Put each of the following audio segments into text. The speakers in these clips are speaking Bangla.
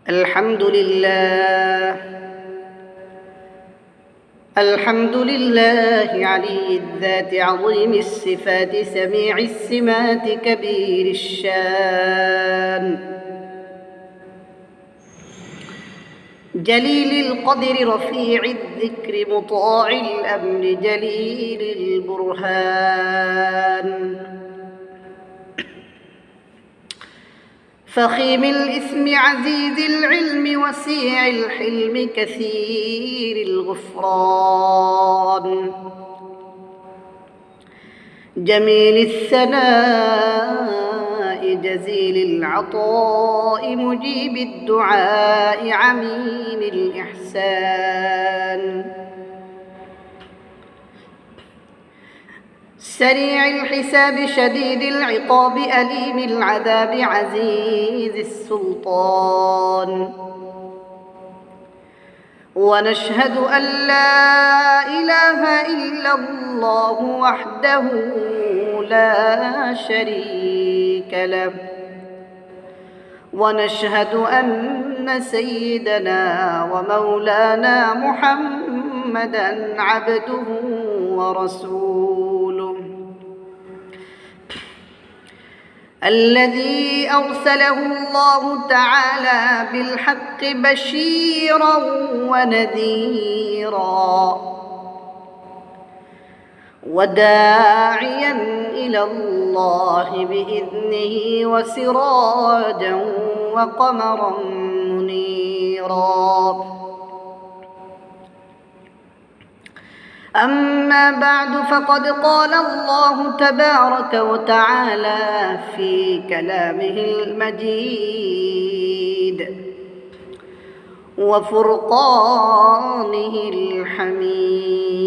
الحمد لله علي الذات عظيم الصفات سميع السمات كبير الشان جليل القدر رفيع الذكر مطاع الأمر جليل البرهان فخيم الإثم عزيز العلم وسيع الحلم كثير الغفران جميل الثناء جزيل العطاء مجيب الدعاء عميم الإحسان سريع الحساب شديد العقاب أليم العذاب عزيز السلطان ونشهد أن لا إله إلا الله وحده لا شريك له ونشهد أن سيدنا ومولانا محمدًا عبده ورسوله الذي أرسله الله تعالى بالحق بشيرا ونذيرا وداعيا إلى الله بإذنه وسراجا وقمرا منيرا أما بعد فقد قال الله تبارك وتعالى في كلامه المجيد وفرقانه الحميد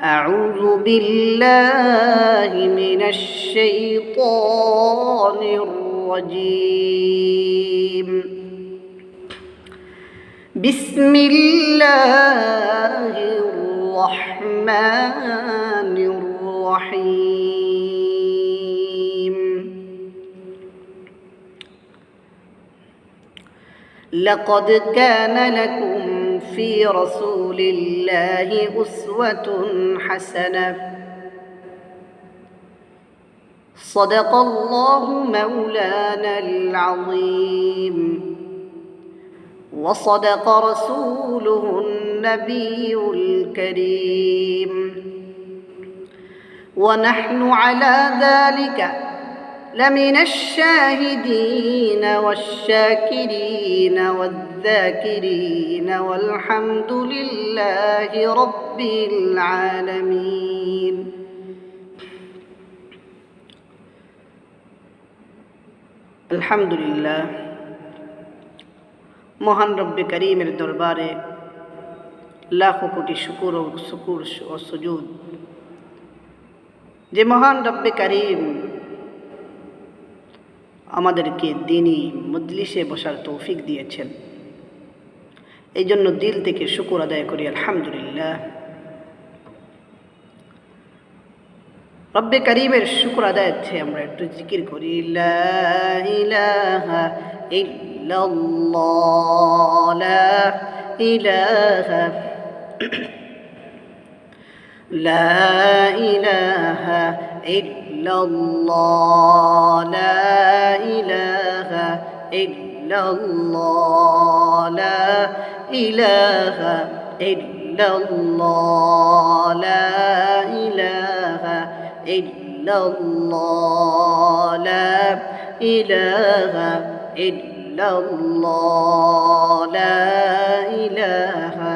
أعوذ بالله من الشيطان الرجيم بسم الله الرحمن الرحيم لقد كان لكم في رسول الله أسوة حسنة صدق الله مولانا العظيم وصدق رسوله النبي الكريم ونحن على ذلك لمن الشاهدين والشاكرين والذاكرين والحمد لله رب العالمين الحمد لله মহান রব্বে করিমের দরবারে লাখো কোটি শুকর ও সুজুদ যে মহান রব্বে করিম আমাদেরকে দ্বীনি মজলিসে বসার তৌফিক দিয়েছেন, এই জন্য দিল থেকে শুকর আদায় করি আলহামদুলিল্লাহ। রব্বে করিমের শুকর আদায়ার্থে আমরা একটু জিকির করি লা ইলাহা ইল্লাল্লাহ লা ইলাহা লা ইলাহা ইল্লাল্লাহ লা ইলাহা ইল্লাল্লাহ লা ইলাহা ইল্লাল্লাহ লা ইলাহা ইল্লাল্লাহ লা ইলাহা ইল্লাল্লাহ লা ইলাহা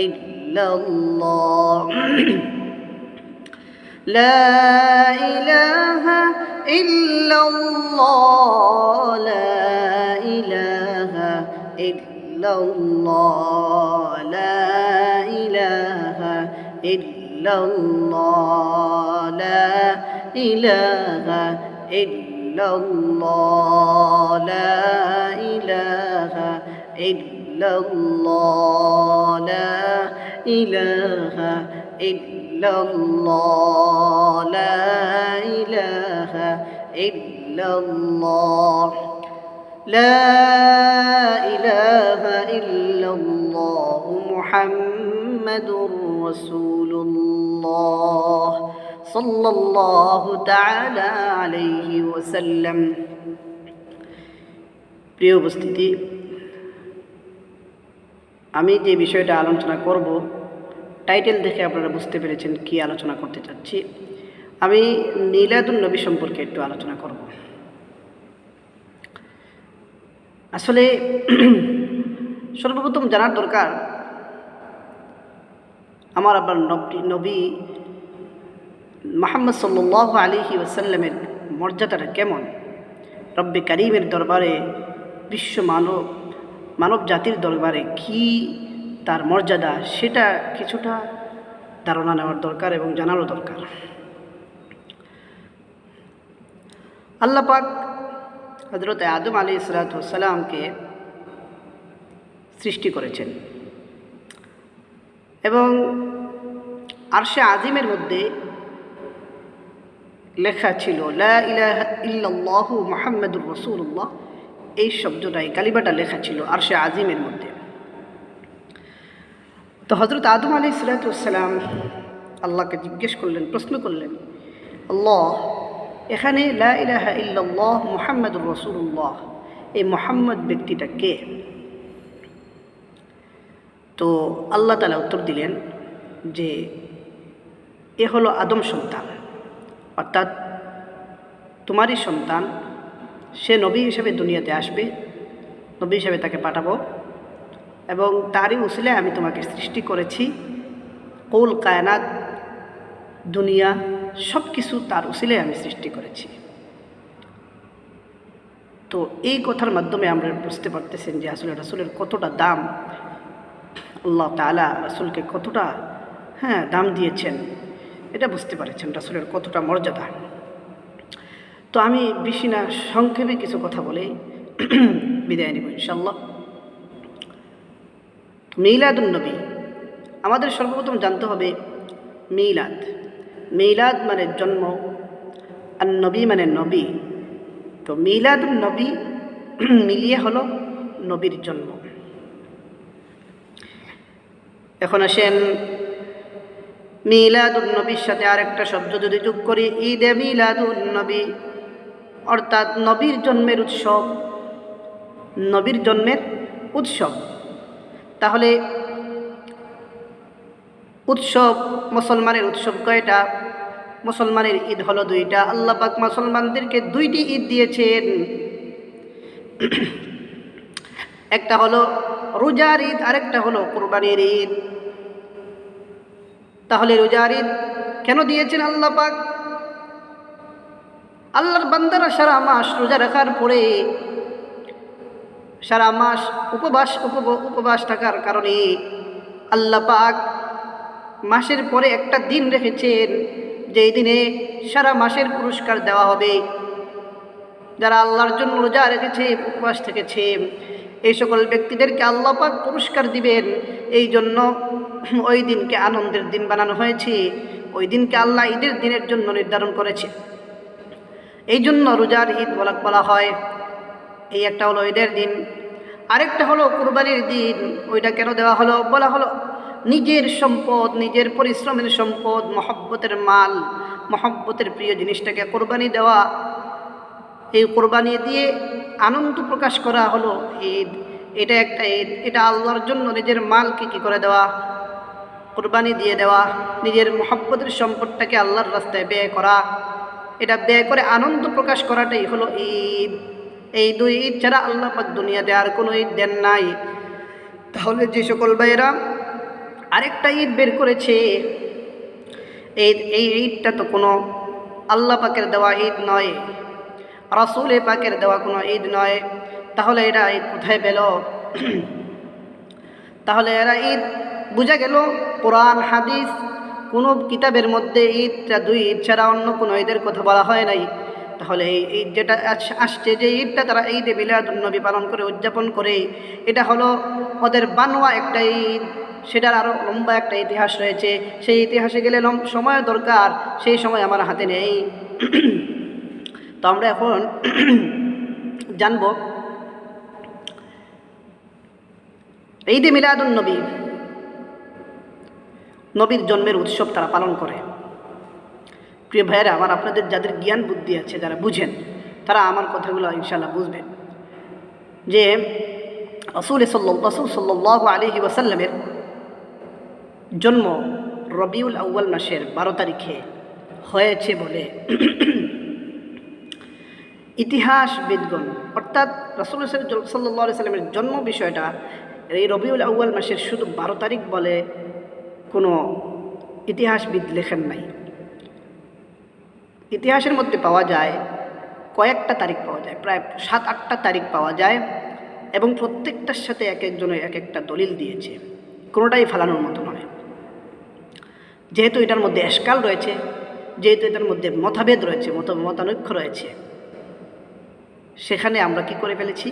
ইল্লাল্লাহ লা ইলাহা ইল্লাল্লাহ লা ইলাহা ইল্লাল্লাহ লা ইলাহা ইল্লাল্লাহ লা ইলাহা ইল্লাল্লাহ লা ইলাহা ইল্লাল্লাহ লা ইলাহা ইল্লাল্লাহ লা ইলাহা ইল্লাল্লাহ লা ইলাহা ইল্লাল্লাহ মুহাম্মাদুর রাসূলুল্লাহ সাল্লাল্লাহু তাআলা আলাইহি ওয়াসাল্লাম। প্রিয় উপস্থিতি, আমি যে বিষয়টা আলোচনা করব, টাইটেল দেখে আপনারা বুঝতে পেরেছেন কি আলোচনা করতে চাচ্ছি। আমি মিলাদুন নবী সম্পর্কে একটু আলোচনা করব। আসলে সর্বপ্রথম জানার দরকার আমার আবার নবী মুহাম্মদ সাল্লাল্লাহু আলাইহি ওয়াসাল্লামের মর্যাদাটা কেমন, রব্বে কারীমের দরবারে, বিশ্ব মানব জাতির দরবারে কি তার মর্যাদা, সেটা কিছুটা ধারণা নেওয়ার দরকার এবং জানারও দরকার। আল্লাহ পাক হযরত আদম আলাইহিস সালামকে সৃষ্টি করেছেন এবং আরশে আজিমের মধ্যে লেখা ছিল লা ইলাহা ইল্লাল্লাহু মুহাম্মাদুর রাসূলুল্লাহ। এই শব্দটাই, কালিমাটা লেখা ছিল আরশে আজিমের মধ্যে। তো হযরত আদম আলাইহিস সালাম আল্লাহকে জিজ্ঞেস করলেন, প্রশ্ন করলেন, আল্লাহ, এখানে লা ইলাহা ইল্লাল্লাহ মুহাম্মাদুর রাসূলুল্লাহ, এই মুহাম্মদ ব্যক্তিটা কে? তো আল্লাহ তাআলা উত্তর দিলেন যে এ হলো আদম সন্তান, অর্থাৎ তোমারই সন্তান। সে নবী হিসেবে দুনিয়াতে আসবে, নবী হিসেবে তাকে পাঠাবো এবং তারই উসিলায় আমি তোমাকে সৃষ্টি করেছি। কুল কায়নাত, দুনিয়া, সব কিছু তার উসিলায় আমি সৃষ্টি করেছি। তো এই কথার মাধ্যমে আমরা বুঝতে পারতেছেন যে আসলে রাসূলের কতটা দাম, আল্লাহ তাআলা রাসূলকে কতটা দাম দিয়েছেন, এটা বুঝতে পারছেন রাসূলের কতটা মর্যাদা। তো আমি বেশি না, সংক্ষেপে কিছু কথা বলে বিদায় নেব ইনশাআল্লাহ। মিলাদুন নবী, আমাদের সর্বপ্রথম জানতে হবে মিলাদ। মিলাদ মানে জন্ম, আর নবী মানে নবী। তো মিলাদুন নবী মিলিয়ে হলো নবীর জন্ম। এখন আসেন মিলাদুন নবীর সাথে আরেকটা শব্দ যদি যোগ করি, ঈদে মিলাদুন নবী, অর্থাৎ নবীর জন্মের উৎসব, নবীর জন্মের উৎসব। তাহলে উৎসব, মুসলমানের উৎসব কয়টা? মুসলমানের ঈদ হলো দুইটা। আল্লাহ পাক মুসলমানদেরকে দুইটি ঈদ দিয়েছেন। একটা হলো রোজার ঈদ, আরেকটা হলো কুরবানির ঈদ। তাহলে রোজার ঈদ কেন দিয়েছেন আল্লাহ পাক? আল্লাহর বান্দারা সারা মাস রোজা রাখার পরে, সারা মাস উপবাস থাকার কারণে আল্লাহ পাক মাসের পরে একটা দিন রেখেছেন, যেই দিনে সারা মাসের পুরস্কার দেওয়া হবে। যারা আল্লাহর জন্য রোজা রেখেছে, উপবাস থেকেছে, এই সকল ব্যক্তিদেরকে আল্লাহ পাক পুরস্কার দিবেন। এই জন্য ওই দিনকে আনন্দের দিন বানানো হয়েছে। ওই দিনকে আল্লাহ ঈদের দিনের জন্য নির্ধারণ করেছে। এই জন্য রোজার ঈদ বলা হয়। এই একটা হলো ঈদের দিন, আরেকটা হলো কুরবানির দিন। ওইটা কেন দেওয়া হলো? বলা হলো নিজের সম্পদ, নিজের পরিশ্রমের সম্পদ, মহব্বতের মাল, মহব্বতের প্রিয় জিনিসটাকে কোরবানি দেওয়া। এই কোরবানি দিয়ে আনন্দ প্রকাশ করা হলো ঈদ। এটা একটা ঈদ। এটা আল্লাহর জন্য নিজের মালকে কী করে দেওয়া? কোরবানি দিয়ে দেওয়া। নিজের মহব্বতের সম্পদটাকে আল্লাহর রাস্তায় ব্যয় করা, এটা ব্যয় করে আনন্দ প্রকাশ করাটাই হলো ঈদ। এই দুই ঈদ ছাড়া আল্লাহ পাক দুনিয়াতে আর কোনো ঈদ দেন নাই। তাহলে যে সকল ভাইয়েরা আরেকটা ঈদ বের করেছে, এই ঈদটা তো কোনো আল্লাহ পাকের দেওয়া ঈদ নয়, রাসূল পাকের দেওয়া কোনো ঈদ নয়। তাহলে এরা ঈদ কোথায় পেল? তাহলে এরা ঈদ, বোঝা গেল কোরআন হাদিস কোনো কিতাবের মধ্যে ঈদটা দুই ঈদ ছাড়া অন্য কোনো ঈদের কথা বলা হয় নাই। তাহলে এই ঈদ যেটা আসছে, যে ঈদটা তারা ঈদে মিলাদুন নবী পালন করে, উদযাপন করে, এটা হলো ওদের বানোয়া একটা ঈদ। সেটার আরও লম্বা একটা ইতিহাস রয়েছে। সেই ইতিহাসে গেলে সময় দরকার, সেই সময় আমার হাতে নেই। তো আমরা এখন জানব ঈদে মিলাদুন নবী, নবীর জন্মের উৎসব তারা পালন করে। প্রিয় ভাইয়েরা আমার, আপনাদের যাদের জ্ঞান বুদ্ধি আছে, যারা বুঝেন, তারা আমার কথাগুলো ইনশাআল্লাহ বুঝবেন যে রাসূল সাল্লাল্লাহু আলাইহি ওয়াসাল্লামের জন্ম রবিউল আউয়াল মাসের 12 তারিখে হয়েছে বলে ইতিহাসবিদগণ, অর্থাৎ রাসূল সাল্লাল্লাহু আলাইহি ওয়াসাল্লামের জন্ম বিষয়টা এই রবিউল আউয়াল মাসের শুধু 12 তারিখ বলে কোনো ইতিহাসবিদ লেখেন নাই। ইতিহাসের মধ্যে পাওয়া যায় কয়েকটা তারিখ পাওয়া যায়, প্রায় 7-8টা তারিখ পাওয়া যায়, এবং প্রত্যেকটার সাথে এক একজনের এক একটা দলিল দিয়েছে, কোনোটাই ফালানোর মতো নয়। যেহেতু এটার মধ্যে এশকাল রয়েছে, যেহেতু এটার মধ্যে মতভেদ রয়েছে, মতানৈক্য রয়েছে, সেখানে আমরা কি করে ফেলেছি,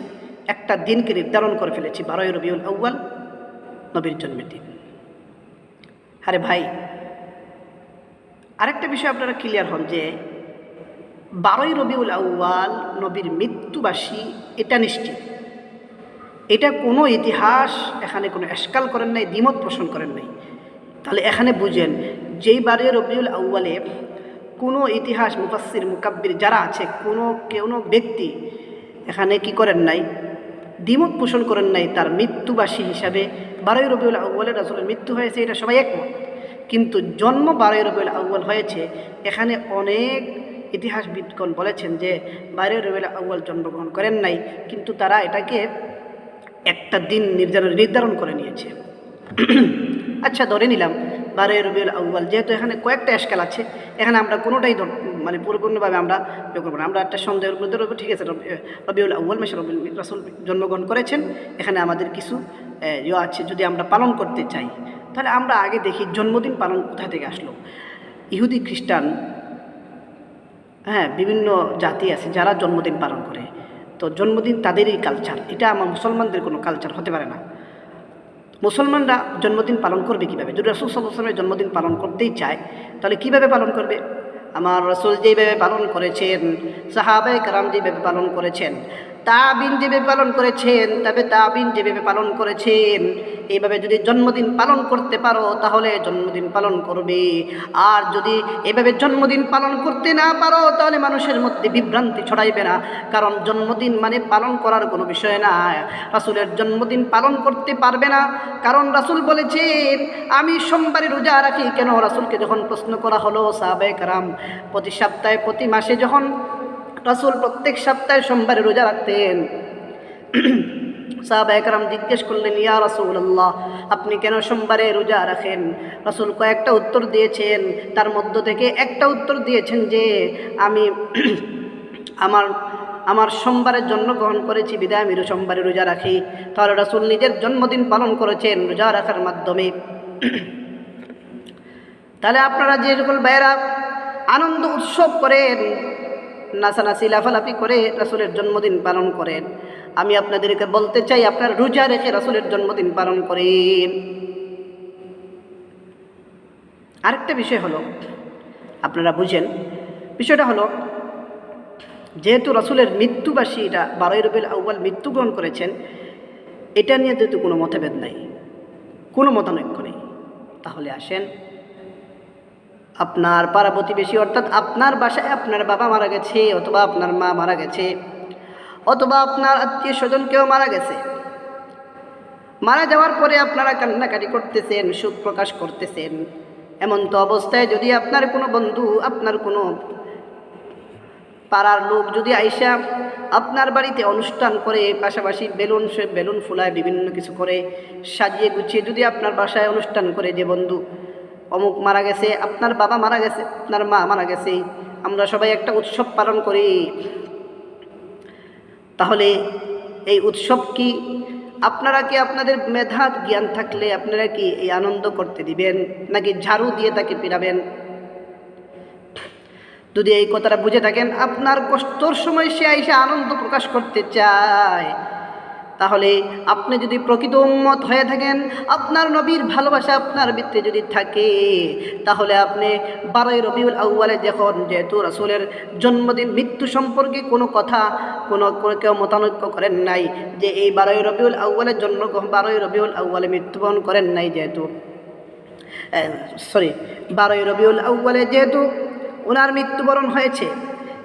একটা দিনকে নির্ধারণ করে ফেলেছি 12 রবিউল আউয়াল, নবীর জন্মের দিন। আরে ভাই, আরেকটা বিষয় আপনারা ক্লিয়ার হন যে 12 রবিউল আউয়াল নবীর মৃত্যুবাসী, এটা নিশ্চিত। এটা কোনো ইতিহাস এখানে কোনো এশকাল করেন নাই, দ্বিমত পোষণ করেন নাই। তাহলে এখানে বুঝেন, যেই 12 রবিউল আউয়ালে কোনো ইতিহাস মুফাসসির মুকাব্বির যারা আছে, কোনো ব্যক্তি এখানে কি করেন নাই, দ্বিমত পোষণ করেন নাই তার মৃত্যুবাসী হিসাবে 12 রবিউল আউয়ালে রাসূলের মৃত্যু হয়েছে, এটা সবাই একমত। কিন্তু জন্ম 12 রবিউল আউয়াল হয়েছে, এখানে অনেক ইতিহাসবিদগণ বলেছেন যে 12 রবিউল আউয়াল জন্মগ্রহণ করেন নাই, কিন্তু তারা এটাকে একটা দিন নির্ধারণ করে নিয়েছে। আচ্ছা, ধরে নিলাম 12 রবিউল আউয়াল, যেহেতু এখানে কয়েকটা এশকাল আছে, এখানে আমরা কোনোটাই মানে পরিপূর্ণভাবে আমরা করবো না, আমরা একটা সন্দেহের মধ্যে রইব। ঠিক আছে, রবিউল আউয়াল মাসে রাসূল জন্মগ্রহণ করেছেন, এখানে আমাদের কিছু আছে। যদি আমরা পালন করতে চাই, তাহলে আমরা আগে দেখি জন্মদিন পালন কোথা থেকে আসলো। ইহুদি, খ্রিস্টান, বিভিন্ন জাতি আছে যারা জন্মদিন পালন করে। তো জন্মদিন তাদেরই কালচার, এটা আমার মুসলমানদের কোনো কালচার হতে পারে না। মুসলমানরা জন্মদিন পালন করবে কীভাবে? যদি রাসূল সাল্লাল্লাহু আলাইহি ওয়াসাল্লামের জন্মদিন পালন করতেই চায়, তাহলে কীভাবে পালন করবে? আমার রাসূল যেভাবে পালন করেছেন, সাহাবায়ে কেরাম যেভাবে পালন করেছেন, তাবিন যেভাবে পালন করেছেন, তবে তাবিন যেভাবে পালন করেছেন, এইভাবে যদি জন্মদিন পালন করতে পারো তাহলে জন্মদিন পালন করবে। আর যদি এভাবে জন্মদিন পালন করতে না পারো, তাহলে মানুষের মধ্যে বিভ্রান্তি ছড়াইবে না। কারণ জন্মদিন মানে পালন করার কোনো বিষয় না। রাসূলের জন্মদিন পালন করতে পারবে না, কারণ রাসূল বলেছেন আমি সোমবারে রোজা রাখি কেন? রাসূলকে যখন প্রশ্ন করা হলো, সাহাবায়ে কেরাম প্রতি সপ্তাহে, প্রতি মাসে যখন রাসূল প্রত্যেক সপ্তাহে সোমবারে রোজা রাখতেন, সাহাবায়ে কেরাম জিজ্ঞেস করলেন, ইয়া রাসূলুল্লাহ, আপনি কেন সোমবারে রোজা রাখেন? রাসূল কয়েকটা উত্তর দিয়েছেন, তার মধ্য থেকে একটা উত্তর দিয়েছেন যে আমি আমার সোমবারের জন্মগ্রহণ করেছি বিদায় আমি সোমবারে রোজা রাখি। তাহলে রাসূল নিজের জন্মদিন পালন করেছেন রোজা রাখার মাধ্যমে। তাহলে আপনারা যে সকল ভাইয়েরা আনন্দ উৎসব করেন, নাচানাচি লাফালাফি করে রাসূলের জন্মদিন পালন করেন, আমি আপনাদেরকে বলতে চাই আপনারা রোজা রেখে রাসূলের জন্মদিন পালন করেন। আরেকটা বিষয় হলো, আপনারা বুঝেন, বিষয়টা হলো যেহেতু রাসূলের মৃত্যুবাসী, এটা 12 রবিউল আউয়াল মৃত্যুগ্রহণ করেছেন, এটা নিয়ে যেহেতু কোনো মতভেদ নাই, কোনো মতানৈক্য নেই, তাহলে আসেন আপনার পাড়া প্রতিবেশী, অর্থাৎ আপনার বাসায় আপনার বাবা মারা গেছে, অথবা আপনার মা মারা গেছে, অথবা আপনার আত্মীয় স্বজন কেউ মারা গেছে, মারা যাওয়ার পরে আপনারা কান্নাকাটি করতেছেন, শোক প্রকাশ করতেছেন। এমন তো অবস্থায় যদি আপনার কোনো বন্ধু, আপনার কোনো পাড়ার লোক যদি আইসা আপনার বাড়িতে অনুষ্ঠান করে, পাশাপাশি বেলুন ফুলায়, বিভিন্ন কিছু করে সাজিয়ে গুছিয়ে যদি আপনার বাসায় অনুষ্ঠান করে, যে বন্ধু অমুক মারা গেছে, আপনার বাবা মারা গেছে, আপনার মা মারা গেছে, আমরা সবাই একটা উৎসব পালন করি, তাহলে এই উৎসব কি আপনারা কি আপনাদের মেধা জ্ঞান থাকলে আপনারা কি এই আনন্দ করতে দিবেন, নাকি ঝাড়ু দিয়ে তাকে পিটাবেন? যদি এই কথাটা বুঝে থাকেন, আপনার কষ্টর সময় সে আইসা আনন্দ প্রকাশ করতে চায়, তাহলে আপনি যদি প্রকৃত উম্মত হয়ে থাকেন, আপনার নবীর ভালোবাসা আপনার ভিতরে যদি থাকে, তাহলে আপনি 12 রবিউল আউয়ালে যেহেতু রাসূলের জন্মদিন মৃত্যু সম্পর্কে কোনো কথা কেউ মতানৈক্য করেন নাই, যে এই 12 রবিউল আউয়ালের জন্য 12 রবিউল আউয়ালে মৃত্যুবরণ করেন নাই, যেহেতু 12 রবিউল আউয়ালে যেহেতু ওনার মৃত্যুবরণ হয়েছে,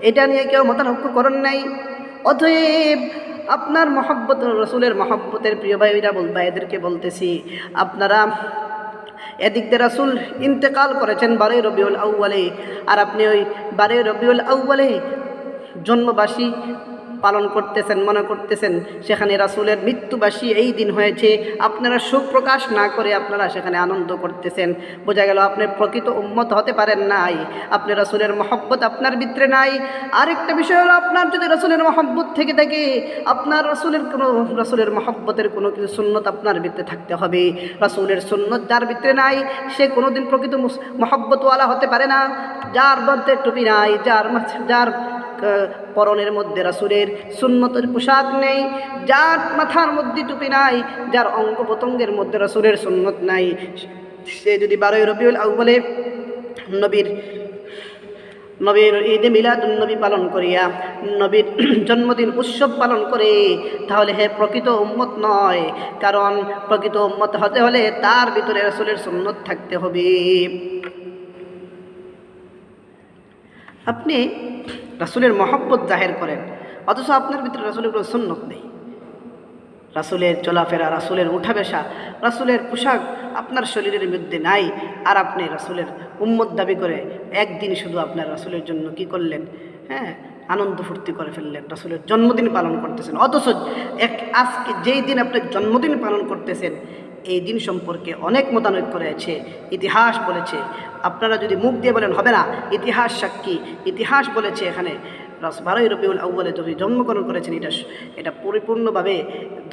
এটা নিয়ে কেউ মতানৈক্য করেন নাই। অতএব আপনার মহব্বত, রসুলের মহব্বতের প্রিয় ভাইদেরকে বলতেছি, আপনারা এদিক দিয়ে রাসূল ইন্তেকাল করেছেন 12 রবিউল আউয়ালে, আর আপনি ওই 12 রবিউল আউয়ালে জন্মবার্ষিকী পালন করতেছেন, মনে করতেছেন সেখানে রাসূলের মৃত্যুবার্ষিকী এই দিন হয়েছে, আপনারা শোক প্রকাশ না করে আপনারা সেখানে আনন্দ করতেছেন। বোঝা গেল আপনি প্রকৃত উম্মত হতে পারেন নাই, আপনি রাসূলের মহব্বত আপনার ভিতরে নাই। আরেকটা বিষয় হলো, আপনার যদি রাসূলের মহব্বত থেকে থাকে, আপনার রাসূলের মহব্বতের কোনো কিছু সুন্নত আপনার ভিতরে থাকতে হবে। রাসূলের সুন্নত যার ভিতরে নাই, সে কোনোদিন প্রকৃত মহব্বতওয়ালা হতে পারে না। যার মধ্যে টুপি নাই, যার পরনের মধ্যে রাসূলের সুন্নতের পোশাক নেই, যার মাথার মধ্যে টুপি নাই, যার অঙ্গ প্রত্যঙ্গের মধ্যে রাসূলের সুন্নত নাই, সে যদি 12 রবিউল আউয়ালে নবীর ঈদে মিলাদুন নবী পালন করিয়া নবীর জন্মদিন উৎসব পালন করে, তাহলে হে প্রকৃত উম্মত নয়। কারণ প্রকৃত উম্মত হতে হলে তার ভিতরে রাসূলের সুন্নত থাকতে হবে। আপনি রাসূলের মহব্বত জাহির করেন, অথচ আপনার ভিতরে রাসূলের কোনো সুন্নত নেই। রাসূলের চলাফেরা, রাসূলের উঠা বসা, রাসূলের পোশাক আপনার শরীরের মধ্যে নাই, আর আপনি রাসূলের উম্মত দাবি করে একদিন শুধু আপনার রাসূলের জন্য কি করলেন, আনন্দ ফুর্তি করে ফেললেন, রাসূলের জন্মদিন পালন করতেছেন। অথচ আজকে যেই দিন আপনি জন্মদিন পালন করতেছেন, এই দিন সম্পর্কে অনেক মতানৈক্য রয়েছে, ইতিহাস বলেছে। আপনারা যদি মুখ দিয়ে বলেন হবে না, ইতিহাস সাক্ষী, ইতিহাস বলেছে এখানে 12 রবিউল আউয়ালে যদি জন্মগ্রহণ করেছেন, এটা পরিপূর্ণভাবে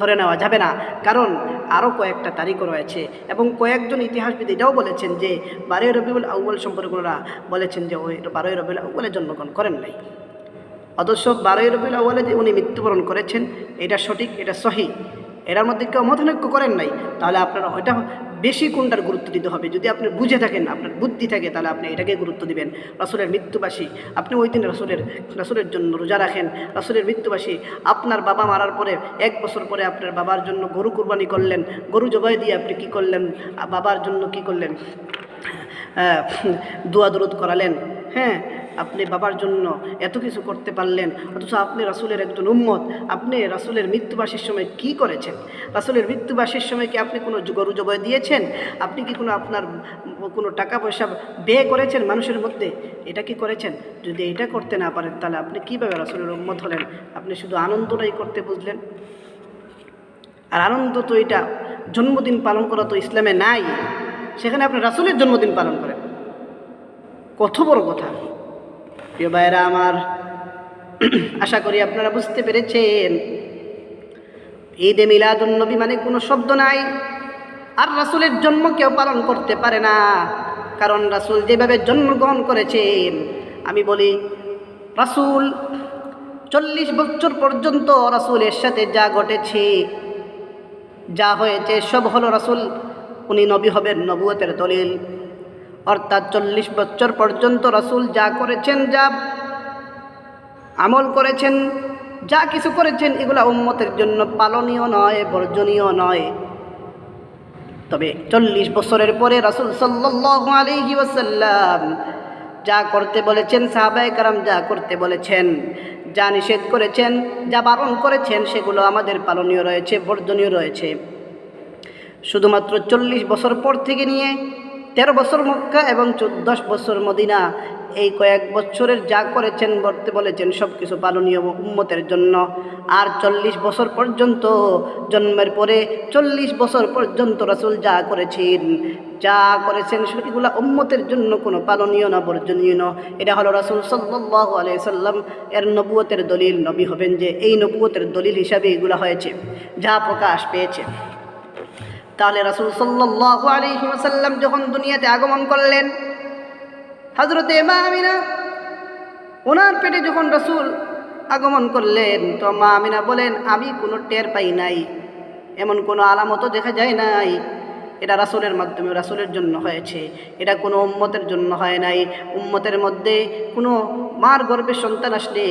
ধরে নেওয়া যাবে না। কারণ আরও কয়েকটা তারিখও রয়েছে, এবং কয়েকজন ইতিহাসবিদ এটাও বলেছেন যে 12 রবিউল আউয়াল সম্পর্কে ওনারা বলেছেন যে ওই 12 রবিউল আউয়ালে জন্মগ্রহণ করেন নাই। অথচ 12 রবিউল আউয়ালে যে উনি মৃত্যুবরণ করেছেন, এটা সঠিক, এটা সহিহ, এটার মধ্যে কেউ মতানৈক্য করেন নাই। তাহলে আপনারা ওইটা বেশি কোনটার গুরুত্ব দিতে হবে? যদি আপনি বুঝে থাকেন, আপনার বুদ্ধি থাকে, তাহলে আপনি এটাকে গুরুত্ব দিবেন। রাসূলের মৃত্যুবাসী, আপনি ওই দিন রাসূলের জন্য রোজা রাখেন। রাসূলের মৃত্যুবাসী, আপনার বাবা মারার পরে 1 বছর পরে আপনার বাবার জন্য গরু কুরবানি করলেন, গরু জবাই দিয়ে আপনি কি করলেন, বাবার জন্য কি করলেন, দোয়া দরুদ করালেন। আপনি বাবার জন্য এত কিছু করতে পারলেন, অথচ আপনি রাসূলের একজন উম্মত। আপনি রাসূলের মৃত্যুবাসীর সময় কি করেছেন? রাসূলের মৃত্যুবাসীর সময় কি আপনি কোনো গরু জবাই দিয়েছেন? আপনি কি আপনার কোনো টাকা পয়সা ব্যয় করেছেন মানুষের মধ্যে? এটা কি করেছেন? যদি এটা করতে না পারেন, তাহলে আপনি কীভাবে রাসূলের উম্মত হলেন? আপনি শুধু আনন্দটাই করতে বুঝলেন। আর আনন্দ তো এটা, জন্মদিন পালন করা তো ইসলামে নাই, সেখানে আপনি রাসূলের জন্মদিন পালন করেন, কত বড় কথা। প্রিয় ভাইয়েরা আমার, আশা করি আপনারা বুঝতে পেরেছেন, ঈদে মিলাদুন নবী মানে কোনো শব্দ নাই। আর রাসূলের জন্ম কেউ পালন করতে পারে না, কারণ রাসূল যেভাবে জন্মগ্রহণ করেছেন, আমি বলি রাসূল 40 বছর পর্যন্ত রাসূলের সাথে যা ঘটেছে, যা হয়েছে, সব হলো রাসূল উনি নবী হবেন নবুয়তের দলিল। অর্থাৎ 40 বছর পর্যন্ত রাসূল যা করেছেন, যা আমল করেছেন, যা কিছু করেছেন, এগুলা উম্মতের জন্য পালনীয় নয়, বর্জনীয় নয়। তবে 40 বছরের পরে রাসূল সাল্লাল্লাহু আলাইহি ওয়াসাল্লাম যা করতে বলেছেন, সাহাবায়ে কেরাম যা করতে বলেছেন, যা নিষেধ করেছেন, যা বারণ করেছেন, সেগুলো আমাদের পালনীয় রয়েছে, বর্জনীয় রয়েছে। শুধুমাত্র 40 বছর পর থেকে নিয়ে 13 বছর মক্কা এবং 10 বছর মদিনা, এই কয়েক বছরের যা করেছেন, বলতে বলেছেন, সব কিছু পালনীয় উম্মতের জন্য। আর 40 বছর পর্যন্ত, জন্মের পরে 40 বছর পর্যন্ত রাসূল যা করেছেন সেগুলো উম্মতের জন্য কোনো পালনীয় না, বর্জনীয় না। এটা হলো রাসূল সাল্লাল্লাহু আলাইহি সাল্লাম এর নবুয়তের দলিল, নবী হবেন যে এই নবুয়তের দলিল হিসাবে এগুলো হয়েছে, যা প্রকাশ পেয়েছে। তাহলে রাসূল সাল্লাল্লাহু আলাইহি ওয়াসাল্লাম যখন দুনিয়াতে আগমন করলেন, হযরতে মা আমিনা ওনার পেটে যখন রাসূল আগমন করলেন। তো মা আমিনা বলেন, আমি কোনো টের পাই নাই, এমন কোনো আলামতও দেখা যায় নাই। এটা রাসূলের মাধ্যমে, রাসূলের জন্য হয়েছে, এটা কোনো উম্মতের জন্য হয় নাই। উম্মতের মধ্যে কোনো মার গর্ভে সন্তান আসলে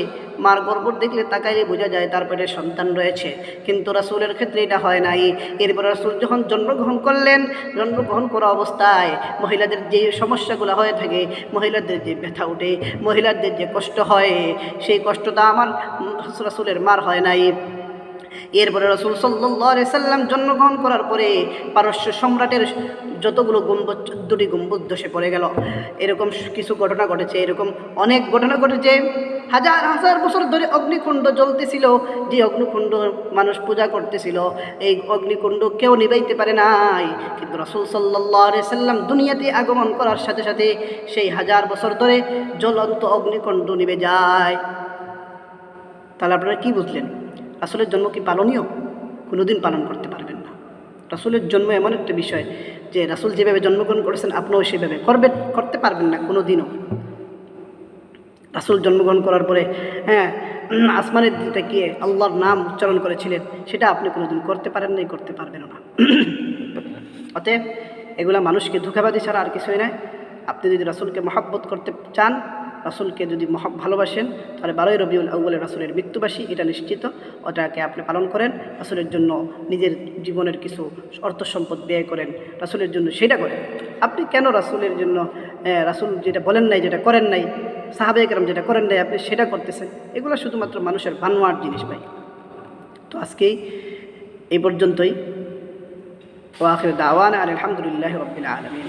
মার গর্ভ দেখলে তাকাইলে বোঝা যায় তার পেটে সন্তান রয়েছে, কিন্তু রাসূলের ক্ষেত্রে এটা হয় নাই। এরপর রাসূল যখন জন্মগ্রহণ করলেন, জন্মগ্রহণ করা অবস্থায় মহিলাদের যে সমস্যাগুলো হয়ে থাকে, মহিলাদের যে ব্যথা ওঠে, মহিলাদের যে কষ্ট হয়, সেই কষ্টটা আমার রাসূলের মার হয় নাই। এরপরে রাসূল সাল্লাল্লাহু আলাইহি সাল্লাম জন্মগ্রহণ করার পরে পারস্য সম্রাটের যতগুলো গম্বুজ, 14টি গম্বুজ ধসে পড়ে গেল। এরকম কিছু ঘটনা ঘটেছে, এরকম অনেক ঘটনা ঘটেছে। হাজার হাজার বছর ধরে অগ্নিকুণ্ড জ্বলতেছিল, যে অগ্নিকুণ্ড মানুষ পূজা করতেছিল, এই অগ্নিকুণ্ড কেউ নিভাইতে পারে নাই। কিন্তু রাসূল সাল্লাল্লাহু আলাইহি সাল্লাম দুনিয়াতে আগমন করার সাথে সাথে সেই হাজার বছর ধরে জ্বলন্ত অগ্নিকুণ্ড নিভে যায়। তাহলে আপনারা কি বুঝলেন? রাসূলের জন্ম কি পালনীয়? কোনোদিন পালন করতে পারবেন না। রাসূলের জন্ম এমন একটা বিষয় যে রাসূল যেভাবে জন্মগ্রহণ করেছেন আপনিও সেভাবে করতে পারবেন না কোনোদিনও। রাসূল জন্মগ্রহণ করার পরে আসমানের দিকে গিয়ে আল্লাহর নাম উচ্চারণ করেছিলেন, সেটা আপনি কোনোদিন করতে পারেন নাই, করতে পারবেনও না। অতএব এগুলা মানুষকে ধোঁকাবাজি ছাড়া আর কিছুই নয়। আপনি যদি রাসূলকে মহব্বত করতে চান, রাসূলকে যদি ভালোবাসেন, তাহলে 12ই রবিউল আউয়ালে রাসূলের মৃত্যুবাসী, এটা নিশ্চিত, ওটাকে আপনি পালন করেন। রাসূলের জন্য নিজের জীবনের কিছু অর্থ সম্পদ ব্যয় করেন, রাসূলের জন্য সেটা করেন। আপনি কেন রাসূলের জন্য, রাসূল যেটা বলেন নাই, যেটা করেন নাই, সাহাবায়ে কেরাম যেটা করেন নাই, আপনি সেটা করতেছেন? এগুলো শুধুমাত্র মানুষের বানোয়ার জিনিস ভাই। তো আজকেই এই পর্যন্তই। ওয়া আখিরু দাওয়ানা আলহামদুলিল্লাহি রাব্বিল আলামিন।